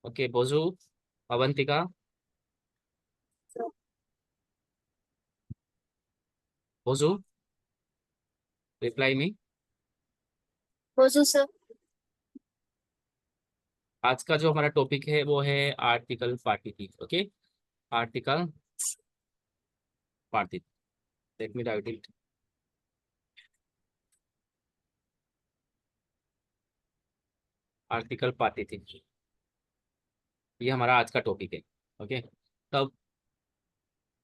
Okay बोजू, अवंतिका, बोजू, reply me. बोझो sir. आज का जो हमारा टॉपिक है वो है article partitive. Okay, article partitive, let me write it. Article partitive, ये हमारा आज का टॉपिक है। ओके, तब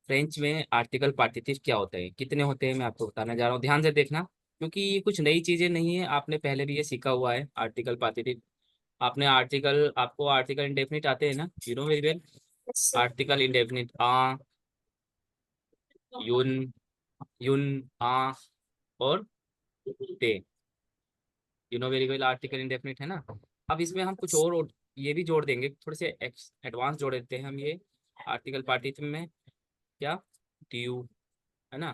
फ्रेंच में आर्टिकल पार्टिसिप क्या होता है, कितने होते हैं, मैं आपको बताने जा रहा हूँ, ध्यान से देखना, क्योंकि ये कुछ नई चीजें नहीं है, आपने पहले भी ये सीखा हुआ है आर्टिकल पार्टिसिप। आपने आर्टिकल, आपको आर्टिकल इंडेफिनिट आते हैं ना, you know very well. Yes sir. Article indefinite आ, युन, युन, आ और ते, you know very well, article indefinite है ना। अब इसमें हम कुछ और ये भी जोड़ देंगे, थोड़े से एडवांस जोड़ देते हैं हम ये आर्टिकल पार्टिसिप में। क्या, ड्यू, है ना,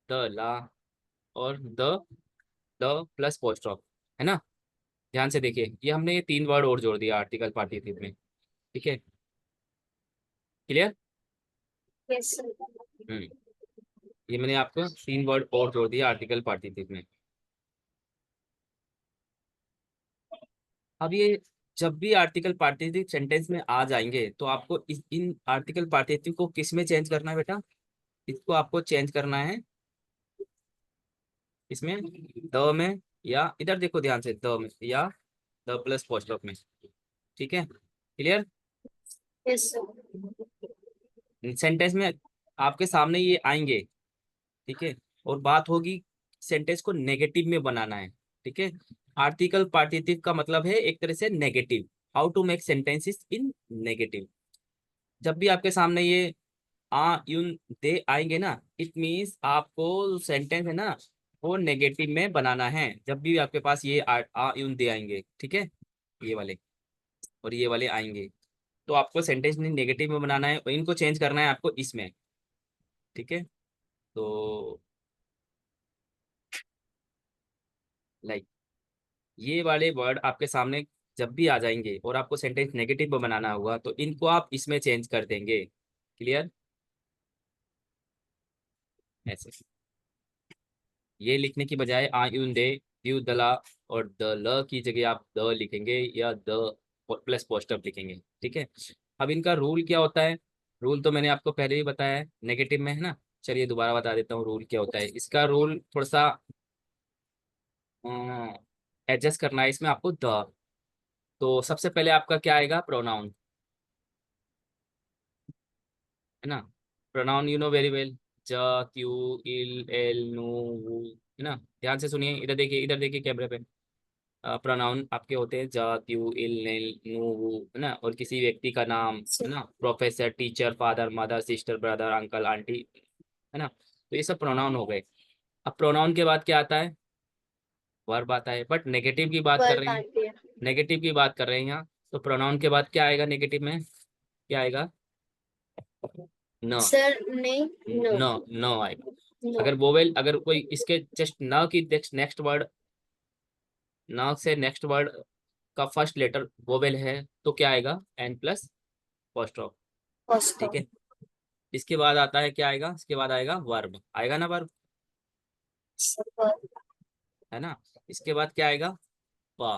द, ला और द प्लस पोस्ट ऑफ, है ना। ध्यान से देखिए, ये हमने ये तीन वर्ड और जोड़ दिया आर्टिकल पार्टिसिप में। ठीक है, क्लियर। Yes sir. हम्म, ये मैंने आपको तीन वर्ड और जोड़ दिया आर्टिकल पार्टिसिप में। अब ये जब भी आर्टिकल पार्टिसिप सेंटेंस में आ जाएंगे तो आपको इन आर्टिकल पार्टिसिप को किस में चेंज करना है बेटा, इसको आपको चेंज करना है इसमें, द में, या इधर देखो ध्यान से, द में या द प्लस पोस्ट ऑफ में। ठीक है, क्लियर। Yes sir. सेंटेंस में आपके सामने ये आएंगे। ठीक है, और बात होगी सेंटेंस को नेगेटिव में बनाना है। ठीक है, आर्टिकल पार्टिसिप का मतलब है एक तरह से negative, how to make sentences in negative. जब भी आपके सामने ये आ यून दे आएंगे ना, इट मीन्स आपको सेंटेंस है ना वो नेगेटिव में बनाना है। जब भी आपके पास ये आ यून दे आएंगे, ठीक है, ये वाले और ये वाले आएंगे, तो आपको सेंटेंस नेगेटिव में बनाना है और इनको चेंज करना है आपको इसमें। ठीक है, तो लाइक ये वाले वर्ड आपके सामने जब भी आ जाएंगे और आपको सेंटेंस नेगेटिव में बनाना होगा तो इनको आप इसमें चेंज कर देंगे। क्लियर, ऐसे ये लिखने की बजाय आ यून दे, यू दला और द ल की जगह आप द लिखेंगे या द प्लस पोस्टअप लिखेंगे। ठीक है, अब इनका रूल क्या होता है, रूल तो मैंने आपको पहले ही बताया है, नेगेटिव में है ना। चलिए दोबारा बता देता हूँ रूल क्या होता है। इसका रूल थोड़ा सा एडजस्ट करना है इसमें आपको, द। तो सबसे पहले आपका क्या आएगा, प्रोनाउन, है ना। Pronoun you know very well, ज, त्यू, इल, एल, नु, वू, है ना। ध्यान से सुनिए, इधर देखिए, इधर देखिए कैमरे पे। प्रोनाउन आपके होते हैं ज, त्यू, इल, नेल, नु, वू, है ना। और किसी व्यक्ति का नाम, है ना, professor, teacher, father, mother, sister, brother, uncle, aunty, है ना। तो ये सब प्रोनाउन हो गए। अब प्रोनाउन के बाद क्या आता है, वर्ब आता है, बट नेगेटिव की बात कर वर्ब रहे हैं, आती है। नेगेटिव की बात कर रहे हैं यहाँ। तो प्रोनाउन के बाद क्या आएगा नेगेटिव में, क्या आएगा, न, सर नहीं। नो। न, न आएगा। नो। अगर वोवेल, अगर कोई इसके जस्ट न की नेक्स्ट वर्ड, न से नेक्स्ट वर्ड का फर्स्ट लेटर वोवेल है तो क्या आएगा, एन प्लस फर्स्ट ऑफ। ठीक ऑस्कर। है, इसके बाद आता है क्या आएगा, इसके बाद आएगा वर्ब, आएगा ना वर्ब, सर वर्ब। है ना। इसके बाद क्या आएगा, पा,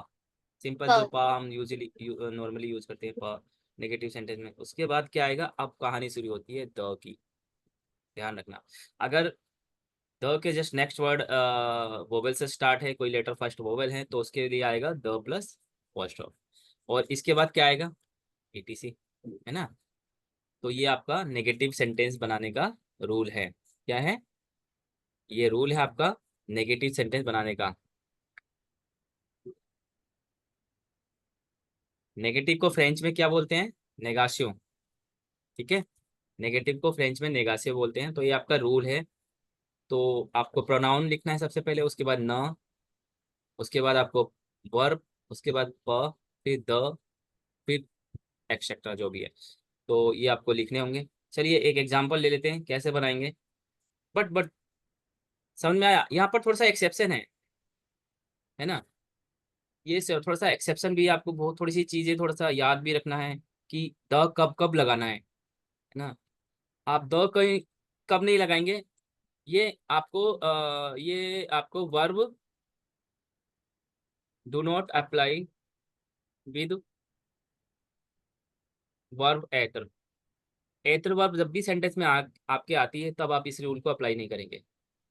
सिंपल जो वर्ब। पा हम यूजली नॉर्मली यूज करते हैं पा नेगेटिव सेंटेंस में। उसके बाद क्या आएगा, अब कहानी शुरू होती है द की। ध्यान रखना, अगर द के जस्ट नेक्स्ट वर्ड वोवेल से स्टार्ट है, कोई लेटर फर्स्ट वोवेल है, तो उसके लिए आएगा द प्लस फर्स्ट ऑफ। और इसके बाद क्या आएगा, एटीसी, है ना। तो ये आपका नेगेटिव सेंटेंस बनाने का रूल है। क्या है, ये रूल है आपका नेगेटिव सेंटेंस बनाने का। नेगेटिव को फ्रेंच में क्या बोलते हैं, नेगाशियो। ठीक है, नेगेटिव को फ्रेंच में नेगाशियो बोलते हैं। तो ये आपका रूल है। तो आपको प्रोनाउन लिखना है सबसे पहले, उसके बाद न, उसके बाद आपको वर्ब, उसके बाद प, फिर द, फिर एक्सेट्रा जो भी है। तो ये आपको लिखने होंगे। चलिए एक एग्जांपल ले लेते हैं कैसे बनाएंगे। बट समझ में आया, यहाँ पर थोड़ा सा एक्सेप्शन है ना। ये थोड़ा सा एक्सेप्शन भी है, आपको बहुत थोड़ी सी चीजें थोड़ा सा याद भी रखना है कि द कब कब लगाना है ना। आप द कहीं कब नहीं लगाएंगे, ये आपको verb do not apply with verb एटर। एटर वर्ब जब भी सेंटेंस में आपके आती है तब आप इस रूल को अप्लाई नहीं करेंगे।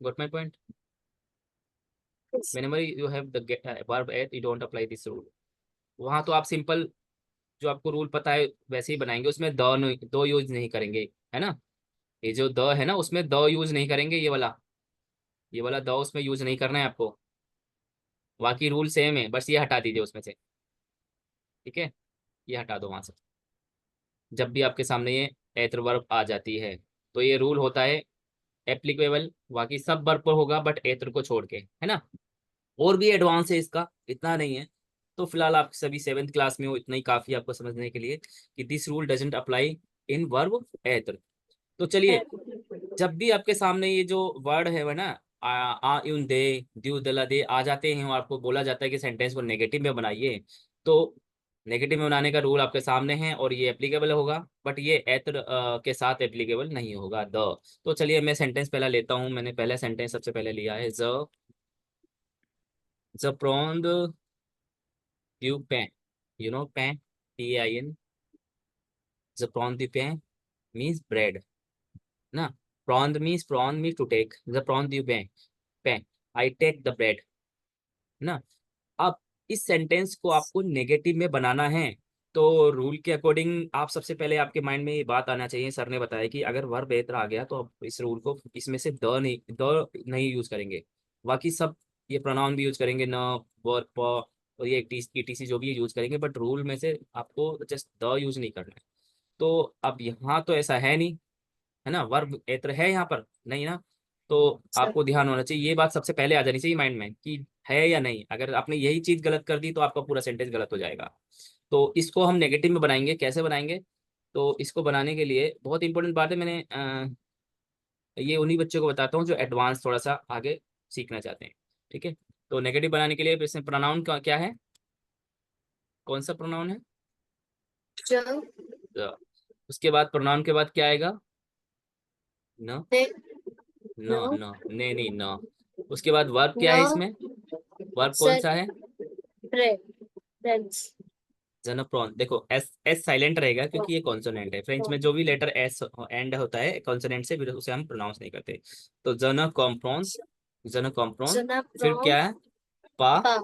Got my point? Yes. whenever you have the verb at you don't apply this rule। वहां तो आप सिंपल जो आपको रूल पता है वैसे ही बनाएंगे, उसमें दो यूज नहीं करेंगे, है ना। ये जो द है ना उसमें द यूज नहीं करेंगे, ये वाला द उसमें यूज नहीं करना है आपको। बाकी रूल सेम है, बस ये हटा दीजिए उसमें से, ठीक है। ये हटा दो वहां से। जब भी आपके सामने ये एतर वर्ब आ जाती है तो ये रूल होता है एप्लीकेबल बाकी सब वर्ब पर होगा बट एतर को छोड़ के, है ना। और भी एडवांस है इसका, इतना नहीं है। तो फिलहाल आप सभी 7th क्लास में हो, इतना ही काफी आपको समझने के लिए कि this rule doesn't apply in verb एतर। तो चलिए, जब भी आपके सामने ये जो वर्ड है वह ना आ इन दे द्यू दला दे आ जाते हैं और आपको बोला जाता है कि सेंटेंस को नेगेटिव में बनाइए, तो नेगेटिव में बनाने का रूल आपके सामने है और ये एप्लीकेबल होगा, बट ये एतर के साथ एप्लीकेबल नहीं होगा द। तो चलिए मैं सेंटेंस पहला लेता हूँ। मैंने पहला सेंटेंस सबसे पहले लिया है ज प्रॉन्ड यू पेन, यू नो पेन, PAIN। ज प्रॉन्ड द पेन मीन्स ब्रेड ना। prawn means to take, the prawn you pen, I take the bread ना। अब इस सेंटेंस को आपको नेगेटिव में बनाना है, तो रूल के अकॉर्डिंग आप सबसे पहले आपके माइंड में ये बात आना चाहिए, सर ने बताया कि अगर वर्ब एतर आ गया तो आप इस रूल को इसमें से द नहीं यूज करेंगे, बाकी सब ये प्रोनाउन भी यूज करेंगे न, वर्ब प और ये ETC जो भी यूज करेंगे, बट रूल में से आपको जस्ट द यूज नहीं करना है। तो अब यहाँ तो ऐसा है नहीं, है ना, वर्ब एतर है यहाँ पर नहीं ना। तो Sir. आपको ध्यान होना चाहिए, ये बात सबसे पहले आ जानी चाहिए माइंड में कि है या नहीं। अगर आपने यही चीज गलत कर दी तो आपका पूरा सेंटेंस गलत हो जाएगा। तो इसको हम नेगेटिव में बनाएंगे, कैसे बनाएंगे? तो इसको बनाने के लिए बहुत इंपॉर्टेंट बात है, मैंने ये उन्हीं बच्चों को बताता हूँ जो एडवांस थोड़ा सा आगे सीखना चाहते हैं, ठीक है। तो नेगेटिव बनाने के लिए इसमें प्रोनाउन क्या है, कौन सा प्रोनाउन है? Joe. The। उसके बाद प्रोनाउन के बाद क्या आएगा? न, Ne- न, No. न, ने नहीं न। उसके बाद वर्ब क्या है No. इसमें? वर्ब कौन Sir. सा है? Bread. Breads. जनप्रॉन। देखो एस एस साइलेंट रहेगा क्योंकि ये कॉन्सोनेंट है। फ्रेंच में जो भी लेटर एस एंड होता है कॉन्सोनेंट से, फिर उसे हम प्रोनाउंस नहीं करते। तो जन कॉम्प्रॉन, जन कॉम्प्रॉन। Zona फिर prom. क्या है? पा। Pa.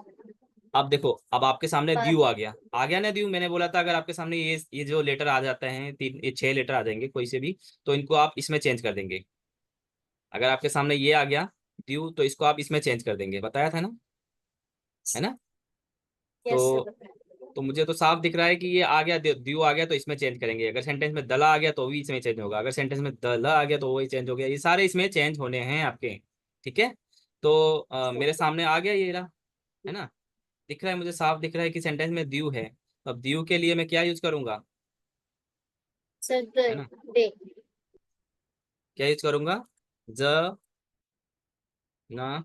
अब देखो, अब आपके सामने Pa. द्यू आ गया ना द्यू। मैंने बोला था अगर आपके सामने ये जो लेटर आ जाते हैं, ये 6 लेटर आ जाएंगे कोई से भी, तो इनको आप इसमें चेंज कर देंगे। अगर आपके सामने ये आ गया द्यू तो इसको आप इसमें चेंज कर देंगे, बताया था ना, है ना। Yes, sir. तो तो मुझे तो साफ दिख रहा है कि ये आ गया, द्यू आ गया तो इसमें चेंज करेंगे। अगर सेंटेंस में दला आ गया तो भी इसमें चेंज होगा, अगर सेंटेंस में दला आ गया तो वही चेंज हो गया। ये सारे इसमें चेंज होने हैं आपके, ठीक है। तो मेरे सामने आ गया ये रहा, है ना। दिख रहा है, मुझे साफ दिख रहा है कि सेंटेंस में द्यू है। तो अब द्यू के लिए मैं क्या यूज करूंगा, Sir, है the ना, day. क्या यूज करूंगा? ज न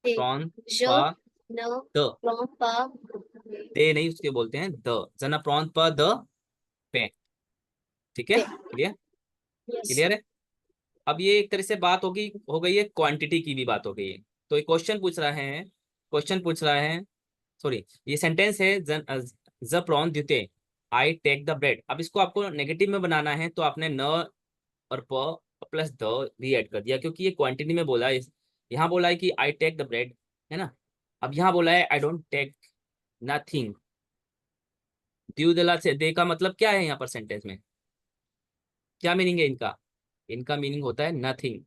Day. प्रॉन पा Jo. No. The. Prom. Pa. दे नहीं, उसके बोलते हैं द। जना प्रॉन प द पे, ठीक है। Day. Clear? Yes, clear sir. है। अब ये एक तरह से बात हो गई है, क्वांटिटी की भी बात हो गई है। तो एक क्वेश्चन पूछ रहा है, सॉरी, ये सेंटेंस है ज प्रॉन द्युते आई टेक द ब्रेड। अब इसको आपको नेगेटिव में बनाना है तो आपने न और प प्लस द भी ऐड कर दिया, क्योंकि ये क्वांटिटी में बोला है। यहाँ बोला है कि आई टेक द ब्रेड, है ना। अब यहाँ बोला है आई डोंट टेक नथिंग। द्यू दला से दे का मतलब क्या है यहाँ पर सेंटेंस में, क्या मीनिंग है इनका? इनका मीनिंग होता है नथिंग।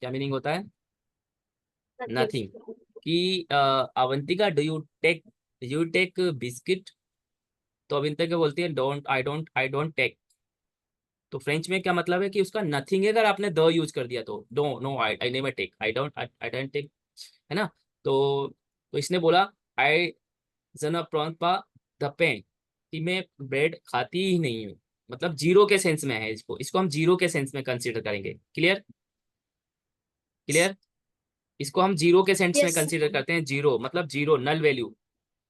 क्या मीनिंग होता है? Nothing. नथिंग। कि Avantika do you take biscuit, तो अवंतिका क्या बोलती है? I don't take. तो फ्रेंच में क्या मतलब है कि उसका नथिंग है, अगर आपने द यूज कर दिया तो do no, I I never take, I don't take, है ना। तो इसने बोला आई जन पा द पेन, कि मैं ब्रेड खाती ही नहीं हूँ। मतलब जीरो के सेंस में है, इसको इसको हम जीरो के सेंस में कंसीडर करेंगे। क्लियर? क्लियर? इसको हम जीरो के सेंस में Yes, sir. कंसीडर करते हैं। जीरो मतलब zero, null value.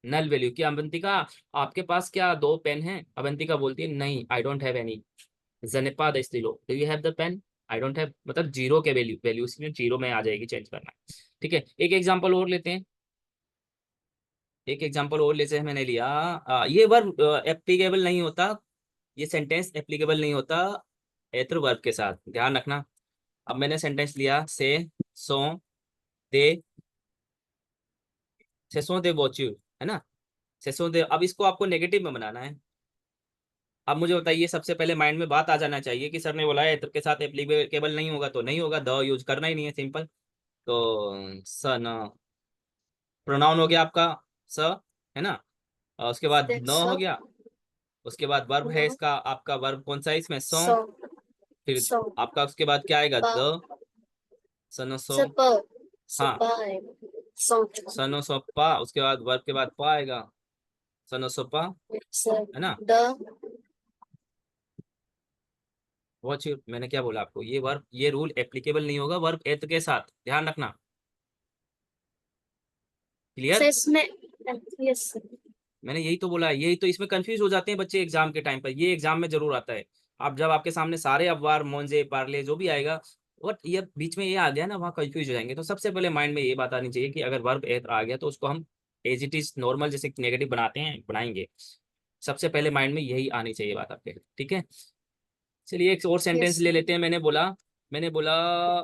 Null value की अवंतिका, आपके पास क्या 2 पेन हैं? अवंतिका बोलती है नहीं, आई डोंट हैव एनी। जनेपा दस्तिलो, do you have the pen? I don't have, मतलब जीरो के वैल्यू इसमें जीरो में आ जाएगी, चेंज करना है। ठीक है, एक एग्जांपल और लेते हैं, एक एग्जांपल और लेते हैं। मैंने लिया ये वर्ब एप्लीकेबल नहीं होता, ये सेंटेंस एप्लीकेबल नहीं होता एत्र वर्ब के साथ, ध्यान रखना। अब मैंने सेंटेंस लिया, सो दे से सो दे वॉच यू, है ना, से सो दे। अब इसको आपको नेगेटिव में बनाना है। अब मुझे बताइए, सबसे पहले माइंड में बात आ जाना चाहिए कि सर ने बोला है एत्र के साथ एप्लीकेबल नहीं होगा तो नहीं होगा, द यूज करना ही नहीं है, सिंपल। तो सन प्रोनाउन हो गया आपका स, है ना, और उसके बाद न That's हो so. गया। उसके बाद वर्ब है No. इसका, आपका वर्ब कौन सा है इसमें? सो। So. फिर So. आपका उसके बाद क्या आएगा? Pa. द, सनो सो। Super. हाँ, Super. So. सनो सो पा, उसके बाद वर्ब के बाद पा आएगा, सनो सो पा, So. है ना। The. वॉच, मैंने क्या बोला आपको, ये वर्ब, ये रूल एप्लीकेबल नहीं होगा वर्ब एत के साथ, ध्यान रखना। क्लियर? Says me. Yes. मैंने यही तो बोला है, यही तो इसमें कंफ्यूज हो जाते हैं बच्चे एग्जाम के टाइम पर, ये एग्जाम में जरूर आता है। आप जब आपके सामने सारे अखबार मोंजे पार्ले जो भी आएगा, बट ये बीच में ये आ गया ना, वहाँ कंफ्यूज हो जाएंगे। तो सबसे पहले माइंड में ये बात आनी चाहिए कि अगर वर्ब एत आ गया तो उसको हम एज इट इज नॉर्मल जैसे नेगेटिव बनाते हैं बनाएंगे। सबसे पहले माइंड में यही आनी चाहिए बात आपके, ठीक है। चलिए एक और सेंटेंस Yes. ले लेते हैं। मैंने बोला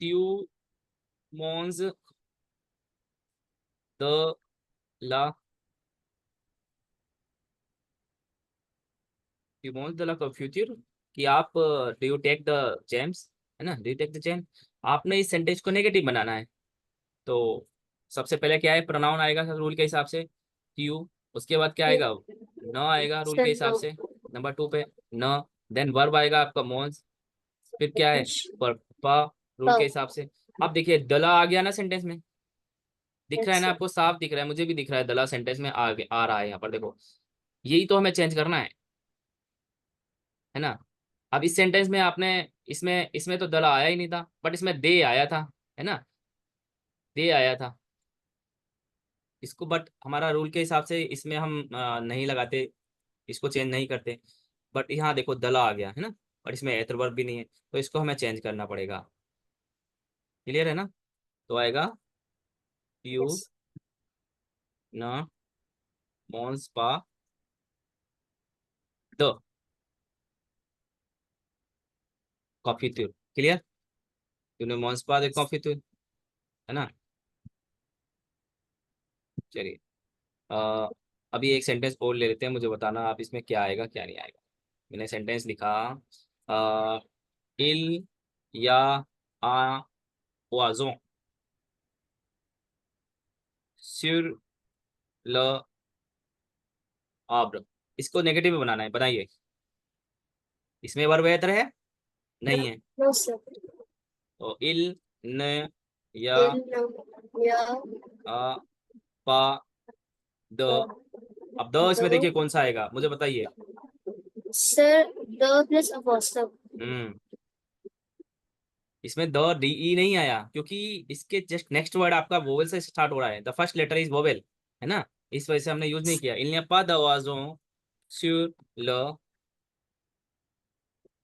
ट्यू मॉन्स द ला, ट्यू मॉन्स द ला का फ्यूचर, कि आप do you take the jam, है ना, do you take the jam. आपने इस सेंटेंस को नेगेटिव बनाना है। तो सबसे पहले क्या है, प्रोनाउन आएगा रूल के हिसाब से ट्यू, उसके बाद क्या आएगा? You. न आएगा रूल के Said हिसाब no. से, नंबर 2 पे न। देन वर्ब आएगा आपका मॉन्स, फिर क्या है? पर पा, रूल के Pa. हिसाब से। अब देखिए दला आ गया ना सेंटेंस में, दिख रहा है Yes. ना आपको, साफ दिख रहा है, मुझे भी दिख रहा है, दला सेंटेंस में आ रहा है यहाँ पर, देखो। यही तो हमें चेंज करना है ना। अब इस सेंटेंस में आपने, इसमें इसमें तो दला आया ही नहीं था, बट इसमें दे आया था, है ना, दे आया था इसको, बट हमारा रूल के हिसाब से इसमें हम नहीं लगाते, इसको चेंज नहीं करते। बट यहाँ देखो दला आ गया है ना, और इसमें एतर वर्ब भी नहीं है, तो इसको हमें चेंज करना पड़ेगा। क्लियर है ना? तो आएगा यू Yes. न मॉन्स पा द कॉफी ट्यूर। क्लियर? तूने मॉन्स पा दे कॉफी ट्यूर, है ना। चलिए अ, अभी एक सेंटेंस और ले लेते हैं, मुझे बताना आप इसमें क्या आएगा क्या नहीं आएगा। मैंने सेंटेंस लिखा इल या आ oiseau sur le arbre, इसको नेगेटिव में बनाना है, बनाइए। इसमें वर्ब है तरह है, नहीं No. है। No, sir. तो इल न या In. No. Yeah. आ पा द। अब द इसमें देखिए The. कौन सा आएगा, मुझे बताइए। Sir. The plus apostrophe. हम्म, इसमें द डी ई नहीं आया, क्योंकि इसके जस्ट नेक्स्ट वर्ड आपका वोवेल से स्टार्ट हो रहा है, the first letter is vowel, है ना। इस वजह से हमने यूज नहीं किया। इल पा द आवाजों sur le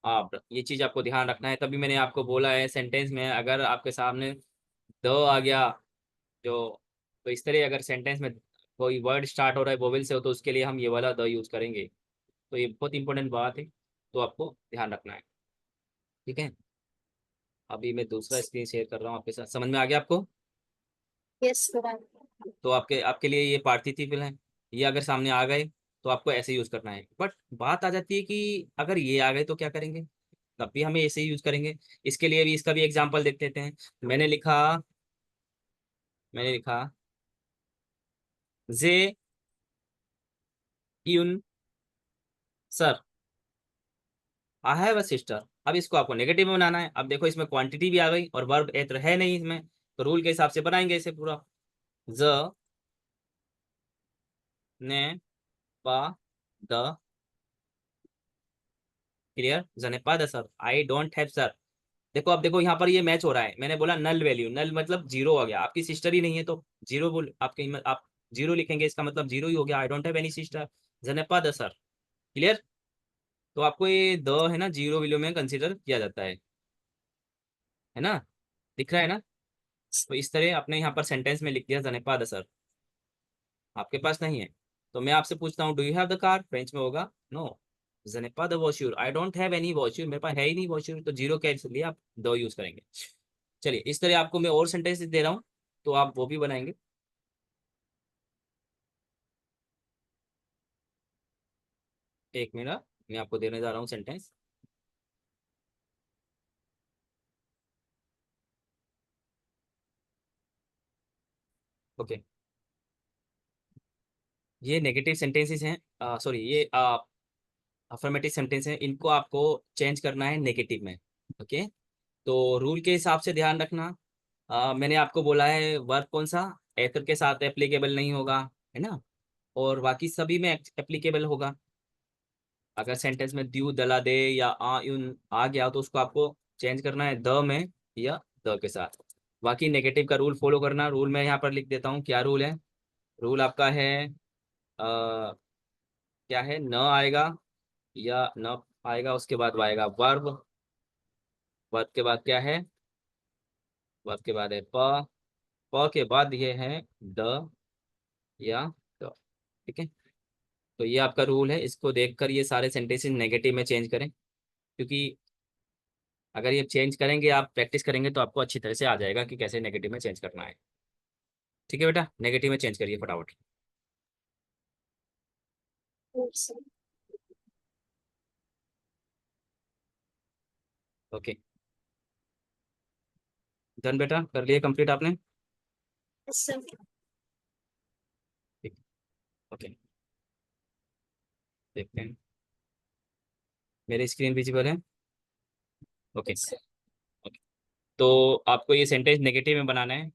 आप, ये चीज आपको ध्यान रखना है, तभी मैंने आपको बोला है सेंटेंस में अगर आपके सामने द आ गया जो, तो इस तरह अगर सेंटेंस में कोई वर्ड स्टार्ट हो रहा है वोवेल से हो, तो उसके लिए हम ये वाला द यूज करेंगे। तो ये बहुत इंपॉर्टेंट बात है, तो आपको ध्यान रखना है, ठीक है। अभी मैं दूसरा स्क्रीन शेयर कर रहा हूँ आपके साथ, समझ में आ गया आपको? Yes, correct. तो आपके आपके लिए ये पार्टिसिपल हैं, ये अगर सामने आ गए तो आपको ऐसे यूज करना है। बट बात आ जाती है कि अगर ये आ गए तो क्या करेंगे, तब भी हमें ऐसे ही यूज करेंगे। इसके लिए भी इसका भी एग्जांपल देख लेते हैं। मैंने लिखा मैंने लिखा जे यून सर, आई हैव अ सिस्टर। अब इसको आपको नेगेटिव में बनाना है। अब देखो इसमें क्वांटिटी भी आ गई और वर्ब एत्र है नहीं इसमें, तो रूल के हिसाब से बनाएंगे इसे पूरा। ज ने पा द, क्लियर, जने पा the sir, I don't have sir, देखो अब देखो यहाँ पर ये मैच हो रहा है, मैंने बोला नल वैल्यू, नल मतलब जीरो हो गया, आपकी सिस्टर ही नहीं है तो जीरो बोल आपके आप जीरो लिखेंगे, इसका मतलब जीरो ही हो गया, I don't have any sister, जनेपा द सर। क्लियर? तो आपको ये द है ना जीरो वैल्यू में कंसीडर किया जाता है ना, दिख रहा है ना? तो इस तरह आपने यहाँ पर सेंटेंस में लिख दिया जनेपा द सर, आपके पास नहीं है। तो मैं आपसे पूछता हूँ, do you have the car? French में होगा नो, जनेपा द वॉश्यूर, आई डोंट हैव एनी वॉश्यूर, मेरे पास है ही नहीं वॉश्यूर, तो जीरो के लिए आप द यूज करेंगे। चलिए इस तरह आपको मैं और सेंटेंस दे रहा हूँ, तो आप वो भी बनाएंगे। एक मिनट, मैं आपको देने जा रहा हूँ सेंटेंस। ओके, ये नेगेटिव सेंटेंसेस हैं, सॉरी ये अफर्मेटिव सेंटेंस हैं, इनको आपको चेंज करना है नेगेटिव में। ओके, तो रूल के हिसाब से ध्यान रखना। मैंने आपको बोला है वर्ब कौन सा एथर के साथ एप्लीकेबल नहीं होगा, है ना, और बाकी सभी में एप्लीकेबल होगा। अगर सेंटेंस में द्यू दला दे या आ यून आ गया तो उसको आपको चेंज करना है द में या द के साथ। बाकी नेगेटिव का रूल फॉलो करना, रूल मैं यहाँ पर लिख देता हूँ, क्या रूल है? रूल आपका है क्या है, न आएगा या न आएगा उसके बाद आएगा वर्ब, वर्ब के बाद क्या है, वर्ब के बाद है प के बाद ये है द या द। ठीक है, तो ये आपका रूल है, इसको देखकर ये सारे सेंटेंसेस नेगेटिव में चेंज करें, क्योंकि अगर ये चेंज करेंगे, आप प्रैक्टिस करेंगे तो आपको अच्छी तरह से आ जाएगा कि कैसे नेगेटिव में चेंज करना है। ठीक है बेटा, नेगेटिव में चेंज करिए फटाफट। Yes, sir. ओके, डन बेटा, कर लिए कंप्लीट आपने? Yes, sir. ठीक, ओके, देखते हैं, मेरी स्क्रीन विजिबल है? Okay, Yes, sir. ओके, तो आपको ये सेंटेंस नेगेटिव में बनाना है।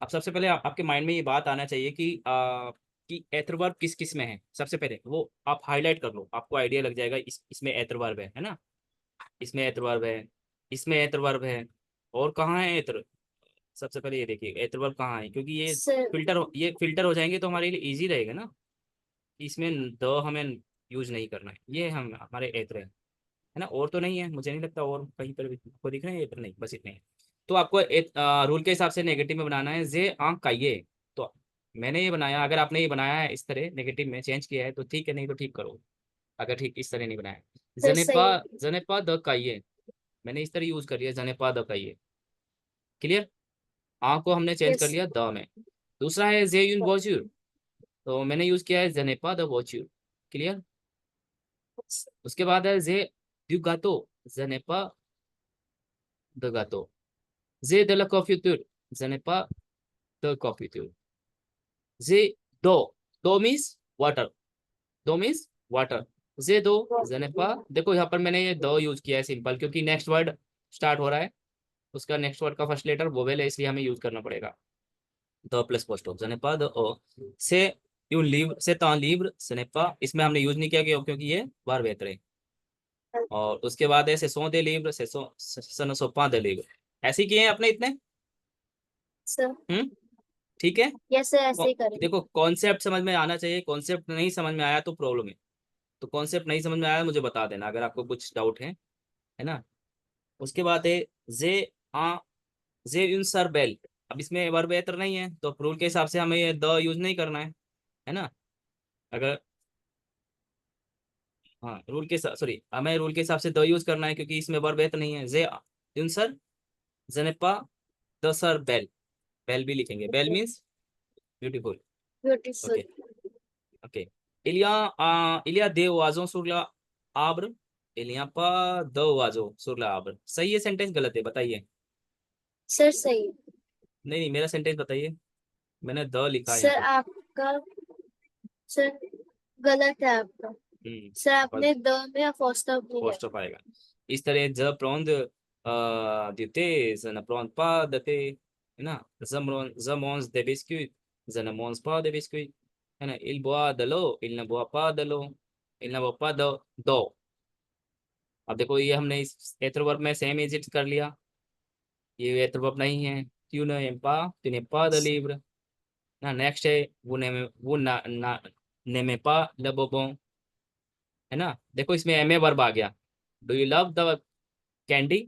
अब सबसे पहले आपके माइंड में ये बात आना चाहिए कि एथरवर्ब किस किस में है, सबसे पहले वो आप हाईलाइट कर लो, आपको आइडिया लग जाएगा इसमें एथरवर्ब है ना, इसमें एथरवर्ब है, इसमें एथरवर्ब है, और कहाँ है एथर? सबसे पहले ये देखिए एथरवर्ब कहाँ है, क्योंकि Sir. ये फिल्टर हो जाएंगे तो हमारे लिए इजी रहेगा ना, कि इसमें द हमें यूज नहीं करना है, ये हम हमारे एथर है ना, और तो नहीं है, मुझे नहीं लगता और कहीं पर भी आपको दिख रहे हैं, एथर नहीं, बस इतने ही। तो आपको एक रूल के हिसाब से नेगेटिव में बनाना है, जे आंख का ये, तो मैंने ये बनाया, अगर आपने ये बनाया है इस तरह नेगेटिव में चेंज किया है तो ठीक है, नहीं तो ठीक करो, अगर ठीक इस तरह नहीं बनाया। Sir, जनेपा, सही. जनेपा द का ये, मैंने इस तरह यूज कर लिया जनेपा द का ये। क्लियर? आ को हमने चेंज कर Yes. लिया द में। दूसरा है जे यून वॉच्यूर, तो मैंने यूज किया है जनेपा द वॉच्यूर। क्लियर? उसके बाद है जे द्यू गातो, जनेपा द गातो। जे de la confiture, ce n'est pas de confiture. जे दो, दो मीन्स वाटर, दो मीन्स वाटर, जे दो, je n'ai pas, देखो यहाँ पर मैंने ये दो यूज किया है सिंपल, क्योंकि नेक्स्ट वर्ड स्टार्ट हो रहा है, उसका नेक्स्ट वर्ड का फर्स्ट लेटर वोवेल है, इसलिए हमें यूज करना पड़ेगा the plus post of, je n'ai pas de ओ। से यूं लिव से ता लिव्र, ce n'est pas, इसमें हमने यूज नहीं किया क्योंकि ये बार बेहतर है। और उसके बाद है से सो दे लिव्र, से सो सन सो पा दे लिव्र, ऐसे ही किए हैं अपने इतने। Sir. ठीक है, Yes, sir. ऐसे ही करेंगे. देखो कॉन्सेप्ट समझ में आना चाहिए, कॉन्सेप्ट नहीं समझ में आया तो प्रॉब्लम है, तो कॉन्सेप्ट नहीं समझ में आया मुझे बता देना अगर आपको कुछ डाउट है ना। उसके बाद है जे आ, जे इन सर बेल, अब इसमें वर्ब एतर नहीं है तो रूल के हिसाब से हमें ये द यूज नहीं करना है ना। अगर हाँ रूल के सॉरी हमें रूल के हिसाब से द यूज करना है, क्योंकि इसमें वर्ब एतर नहीं है। जे इन सर जनेपा द सर बेल, बेल भी लिखेंगे, बेल means beautiful. Beautiful. Okay, okay, il y a il y a des oiseaux sur l'arbre, il n'y a pas de oiseaux sur l'arbre, सही है सेंटेंस गलत है बताइए? Sir, सही. नहीं नहीं, मेरा सेंटेंस बताइए, मैंने द लिखा है यहाँ Sir, पर। आपका. Sir, गलत है आपका. Sir, आपने द में apostrophe नहीं पोस्ट ऑफ आएगा इस तरह, ज प्रोंद देते, जन प्रोंद पा देते, है ना, जमोन्स दे बिस्कुट, जन मोन्स पा दे बिस्कुट, है ना, il boit de l'eau, il ne boit pas de l'eau, il ne boit pas de d'eau। अब देखो ये हमने इस एथर वर्ब में सेम एजिट कर लिया, ये एडवर्ब नहीं है, tu no tu n'es pas de libre ना। नेक्स्ट है वो ना नेमे पा le bonbon, है ना। देखो इसमें एम ए वर्ब आ गया, do you love the candy,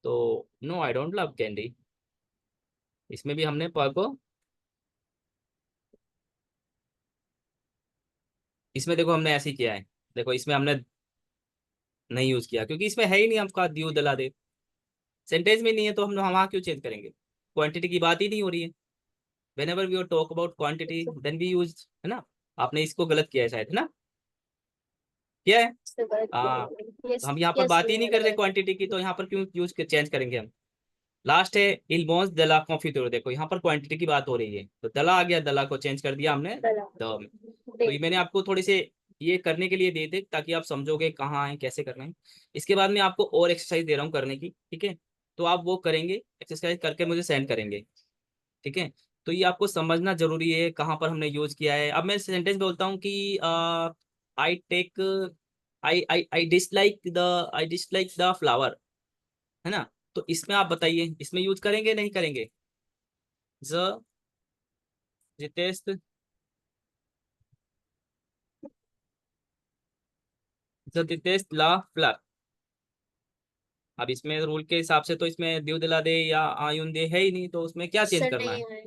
तो no I don't love candy. इसमें भी हमने प को, इसमें देखो हमने ऐसे ही किया है, देखो इसमें हमने नहीं यूज किया क्योंकि इसमें है ही नहीं आपका दियो दला दे, सेंटेंस में नहीं है, तो हम वहां क्यों चेंज करेंगे, क्वांटिटी की बात ही नहीं हो रही है। whenever we talk about quantity then we use, है ना। आपने इसको गलत किया है शायद, है ना, क्या है। सर गलत हाँ, किया। तो यस हम यहाँ पर यस बात ही नहीं कर रहे गलत। क्वांटिटी की, तो यहाँ पर क्यों यूज चेंज करेंगे हम। लास्ट है इल बॉन्स दला कॉन्फिट्यूर, देखो यहाँ पर क्वांटिटी की बात हो रही है, तो दला आ गया, दला को चेंज कर दिया हमने गलत। द में। तो दे। ये मैंने आपको थोड़े से ये करने के लिए दे दे ताकि आप समझोगे कहाँ है कैसे करना है। इसके बाद मैं आपको और एक्सरसाइज दे रहा हूँ करने की, ठीक है। तो आप वो करेंगे, एक्सरसाइज करके मुझे सेंड करेंगे, ठीक है। तो ये आपको समझना जरूरी है कहाँ पर हमने यूज किया है। अब मैं सेंटेंस बोलता हूँ कि I take I dislike the flower, है ना। तो इसमें आप बताइए, इसमें यूज करेंगे नहीं करेंगे। ज डिटेस्ट द डिटेस्ट ला फ्लावर। अब इसमें रूल के हिसाब से तो इसमें दिल दिला दे या आयुन दे है ही नहीं, तो उसमें क्या चेंज सर करना है। नहीं आए।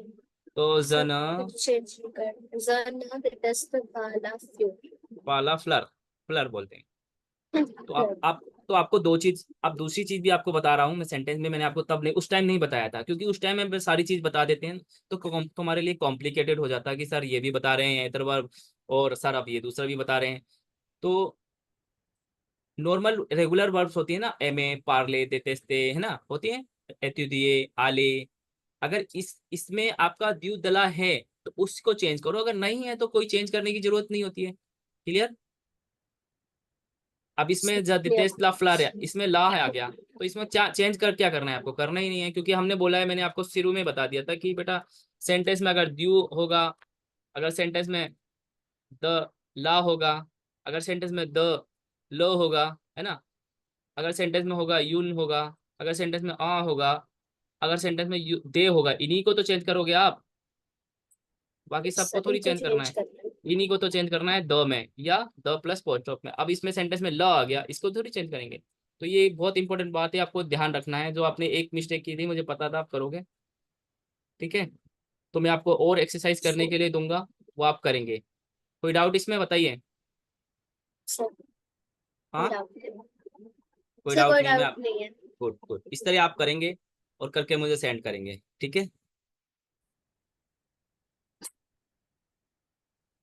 तो सर जन कुछ चेंज नहीं कर। जन डिटेस्ट वाला फ्यूर। वाला फ्लर, फ्लर बोलते हैं। तो आप तो आपको दो चीज, अब दूसरी चीज भी आपको बता रहा हूँ मैं सेंटेंस में, मैंने आपको तब नहीं उस टाइम नहीं बताया था, क्योंकि उस टाइम में सारी चीज बता देते हैं तो तुम्हारे लिए कॉम्प्लिकेटेड हो जाता है कि सर ये भी बता रहे हैं इधर वर्ब, और सर अब ये दूसरा भी बता रहे हैं। तो नॉर्मल रेगुलर वर्ब्स होती है ना, एमे पार्ले देतेस्ते, है ना, होती है, एतुदिए आले। अगर इसमें आपका द्यू दला है तो उसको चेंज करो, अगर नहीं है तो कोई चेंज करने की जरूरत नहीं होती है। क्लियर। अब इसमें टेस्ट ला फ्लर है, इसमें ला है आ गया, तो इसमें चेंज कर क्या करना है आपको, करना ही नहीं है, क्योंकि हमने बोला है, मैंने आपको शुरू में बता दिया था कि बेटा सेंटेंस में अगर ड्यू होगा, अगर सेंटेंस में द ला होगा, अगर सेंटेंस में द लो होगा, है ना, अगर सेंटेंस में होगा यून होगा, अगर सेंटेंस में आ होगा, अगर सेंटेंस में दे होगा, इन्हीं को तो चेंज करोगे आप, बाकी सबको सर थोड़ी इनको चेंज करना चेंज है। करना है। इन्हीं को तो चेंज करना है द में या द प्लस पोस्टऑफ में। अब इसमें सेंटेंस में ल आ गया, इसको थोड़ी चेंज करेंगे। तो ये बहुत इंपॉर्टेंट बात है, आपको ध्यान रखना है, जो आपने एक मिस्टेक की थी मुझे पता था आप करोगे, ठीक है। तो मैं आपको और एक्सरसाइज करने के लिए दूंगा, वो आप करेंगे। कोई डाउट इसमें बताइए। सर कोई हाँ, डाउट नहीं। कोई सर डाउट कोई नहीं है, मैं डाउट आप नहीं है। गुड गुड इस तरह आप करेंगे और करके मुझे सेंड करेंगे, ठीक है।